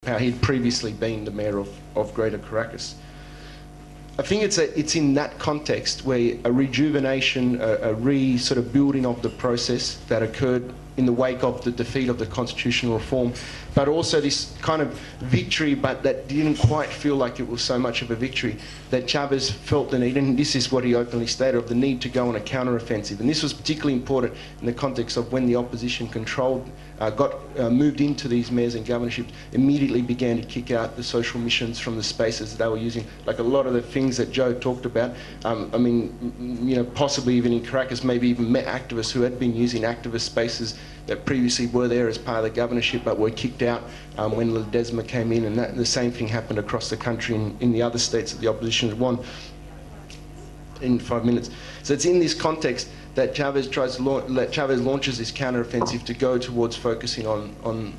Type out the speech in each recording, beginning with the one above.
how he'd previously been the mayor of Greater Caracas. I think it's in that context where a rejuvenation, a sort of building of the process that occurred in the wake of the defeat of the constitutional reform, but also this kind of victory, but that didn't quite feel like it was so much of a victory, that Chavez felt the need, and this is what he openly stated, of the need to go on a counter-offensive. And this was particularly important in the context of when the opposition moved into these mayors and governorships, immediately began to kick out the social missions from the spaces that they were using. Like a lot of the things that Joe talked about, I mean, you know, possibly even in Caracas, maybe even met activists who had been using activist spaces that previously were there as part of the governorship but were kicked out when Ledesma came in, and the same thing happened across the country in the other states that the opposition had won. In 5 minutes. So it's in this context that Chavez launches this counter-offensive to go towards focusing on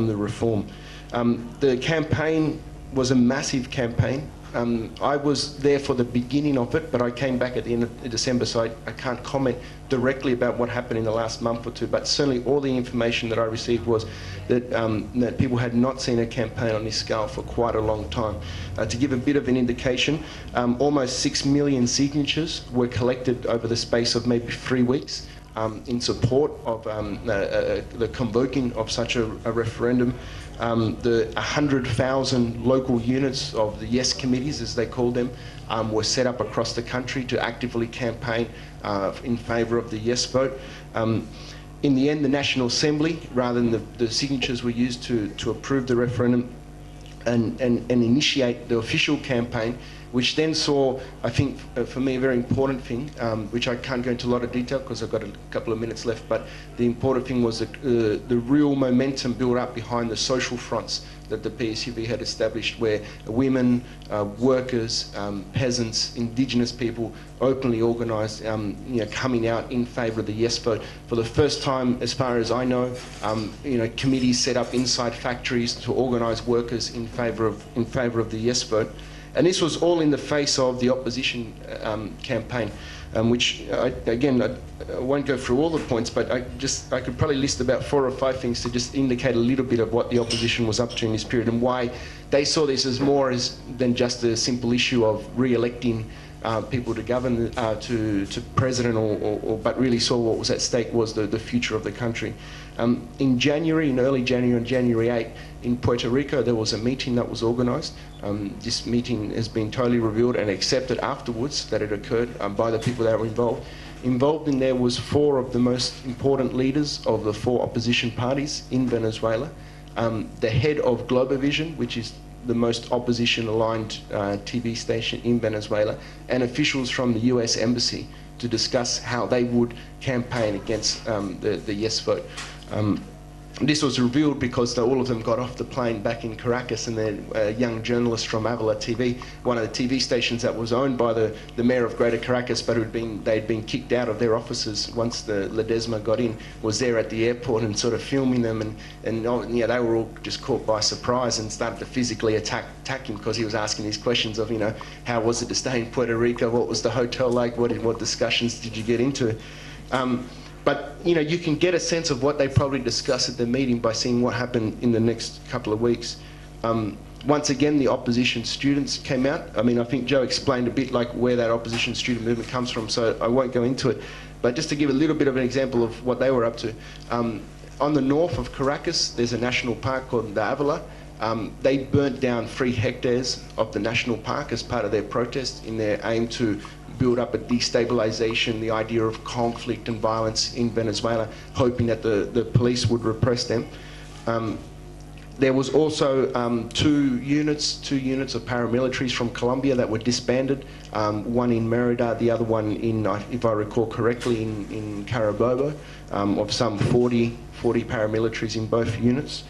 the reform. The campaign was a massive campaign. I was there for the beginning of it, but I came back at the end of December, so I can't comment directly about what happened in the last month or two, but certainly all the information that I received was that, that people had not seen a campaign on this scale for quite a long time. To give a bit of an indication, almost 6 million signatures were collected over the space of maybe 3 weeks in support of the convoking of such a referendum. The 100,000 local units of the Yes Committees, as they called them, were set up across the country to actively campaign in favour of the Yes vote. In the end, the National Assembly, rather than the signatures were used to approve the referendum and initiate the official campaign, which then saw, I think, for me, a very important thing, which I can't go into a lot of detail because I've got a couple of minutes left, but the important thing was the real momentum built up behind the social fronts that the PSUV had established, where women, workers, peasants, indigenous people openly organised, you know, coming out in favour of the Yes vote. For the first time, as far as I know, you know, committees set up inside factories to organise workers in favour of the Yes vote. And this was all in the face of the opposition campaign, which, again, I won't go through all the points, but I could probably list about 4 or 5 things to just indicate a little bit of what the opposition was up to in this period and why they saw this as more than just a simple issue of re-electing people to govern, to president, but really saw what was at stake was the future of the country. In January, in early January, on January 8, in Puerto Rico, there was a meeting that was organised. This meeting has been totally revealed and accepted afterwards that it occurred by the people that were involved. Involved in there was 4 of the most important leaders of the 4 opposition parties in Venezuela, the head of Globovision, which is the most opposition-aligned TV station in Venezuela, and officials from the US Embassy to discuss how they would campaign against the Yes vote. This was revealed because all of them got off the plane back in Caracas, and they're young journalists from Avila TV, one of the TV stations that was owned by the mayor of Greater Caracas, but they'd been kicked out of their offices once the Ledesma got in, was there at the airport and sort of filming them, and yeah, they were all just caught by surprise and started to physically attack him because he was asking these questions of, you know, how was it to stay in Puerto Rico, what was the hotel like, what discussions did you get into? But, you know, you can get a sense of what they probably discussed at the meeting by seeing what happened in the next couple of weeks. Once again, the opposition students came out. I mean, I think Joe explained a bit like where that opposition student movement comes from, so I won't go into it. But just to give a little bit of an example of what they were up to. On the north of Caracas, there's a national park called the Avila. They burnt down 3 hectares of the national park as part of their protest in their aim to build up a destabilisation, the idea of conflict and violence in Venezuela, hoping that the police would repress them. There was also 2 units of paramilitaries from Colombia that were disbanded, one in Merida, the other one in, if I recall correctly, in Carabobo, of some 40 paramilitaries in both units.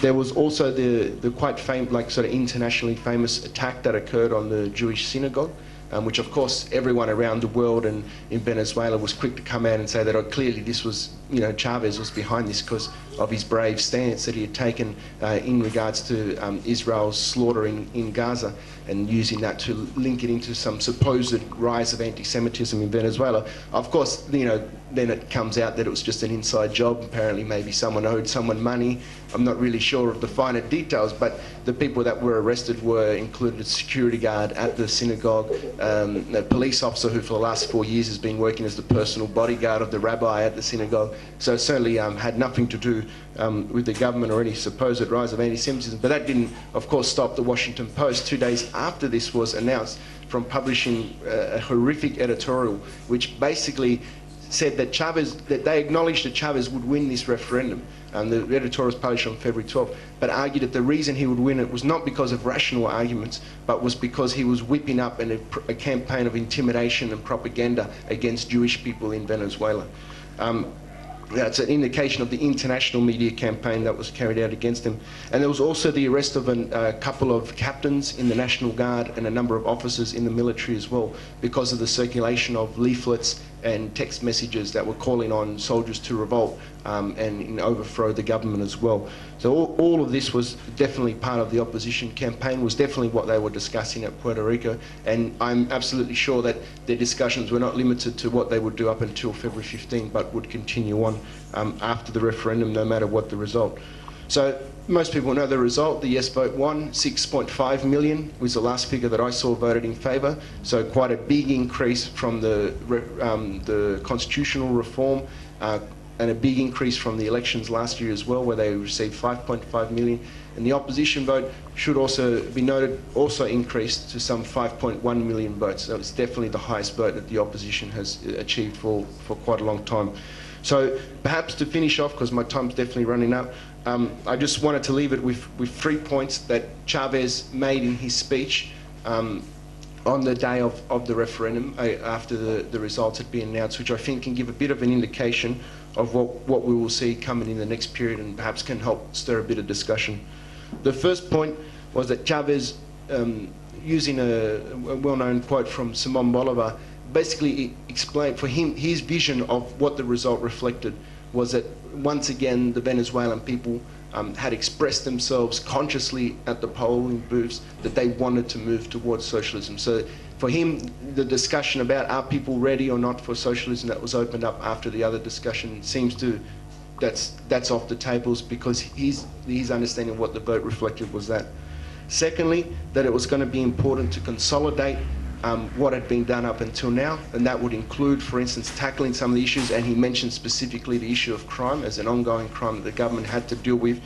There was also the quite famous, like sort of internationally famous attack that occurred on the Jewish synagogue, which of course everyone around the world and in Venezuela was quick to come out and say that, oh, clearly this was, you know, Chavez was behind this, because of his brave stance that he had taken in regards to Israel's slaughter in Gaza, and using that to link it into some supposed rise of anti-Semitism in Venezuela. Of course, you know, then it comes out that it was just an inside job. Apparently maybe someone owed someone money. I'm not really sure of the finer details, but the people that were arrested were included a security guard at the synagogue, a police officer who for the last 4 years has been working as the personal bodyguard of the rabbi at the synagogue. So it certainly had nothing to do with the government or any supposed rise of anti-Semitism. But that didn't, of course, stop the Washington Post 2 days after this was announced from publishing a horrific editorial which basically said that that they acknowledged that Chavez would win this referendum. The editorial was published on February 12th, but argued that the reason he would win it was not because of rational arguments, but was because he was whipping up a campaign of intimidation and propaganda against Jewish people in Venezuela. That's an indication of the international media campaign that was carried out against him. And there was also the arrest of a couple of captains in the National Guard and a number of officers in the military as well, because of the circulation of leaflets and text messages that were calling on soldiers to revolt and overthrow the government as well. So all of this was definitely part of the opposition campaign, was definitely what they were discussing at Puerto Rico, and I'm absolutely sure that their discussions were not limited to what they would do up until February 15, but would continue on after the referendum, no matter what the result. So most people know the result. The yes vote won. 6.5 million was the last figure that I saw voted in favour. So quite a big increase from the constitutional reform, and a big increase from the elections last year as well, where they received 5.5 million. And the opposition vote should also be noted, also increased to some 5.1 million votes. So it's definitely the highest vote that the opposition has achieved for quite a long time. So perhaps to finish off, because my time's definitely running out, I just wanted to leave it with 3 points that Chavez made in his speech on the day of the referendum, after the results had been announced, which I think can give a bit of an indication of what we will see coming in the next period, and perhaps can help stir a bit of discussion. The first point was that Chavez, using a well-known quote from Simon Bolivar, basically explained for him, his vision of what the result reflected was that once again the Venezuelan people had expressed themselves consciously at the polling booths that they wanted to move towards socialism. So for him, the discussion about are people ready or not for socialism that was opened up after the other discussion seems to, that's off the tables, because his understanding of what the vote reflected was that. Secondly, that it was going to be important to consolidate what had been done up until now, and that would include, for instance, tackling some of the issues, and he mentioned specifically the issue of crime as an ongoing crime that the government had to deal with,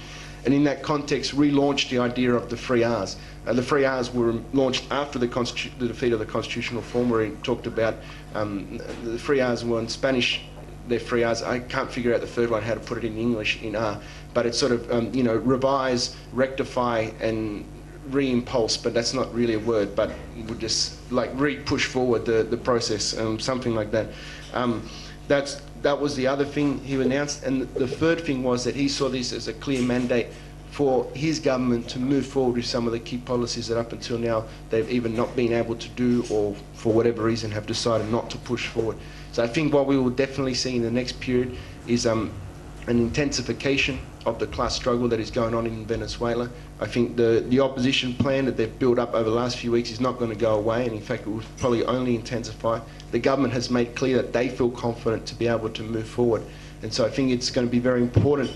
and in that context relaunched the idea of the 3 Rs. The 3 Rs were launched after the defeat of the constitutional reform, where he talked about the 3 Rs were in Spanish, they're 3 Rs. I can't figure out the third one, how to put it in English in R, but it's sort of, you know, revise, rectify, and re-impulse, but that's not really a word, but would just like re-push forward the process, something like that. That was the other thing he announced, and the third thing was that he saw this as a clear mandate for his government to move forward with some of the key policies that up until now they've either not been able to do, or for whatever reason have decided not to push forward. So I think what we will definitely see in the next period is an intensification of the class struggle that is going on in Venezuela. I think the opposition plan that they've built up over the last few weeks is not going to go away, and in fact it will probably only intensify. The government has made clear that they feel confident to be able to move forward, and so I think it's going to be very important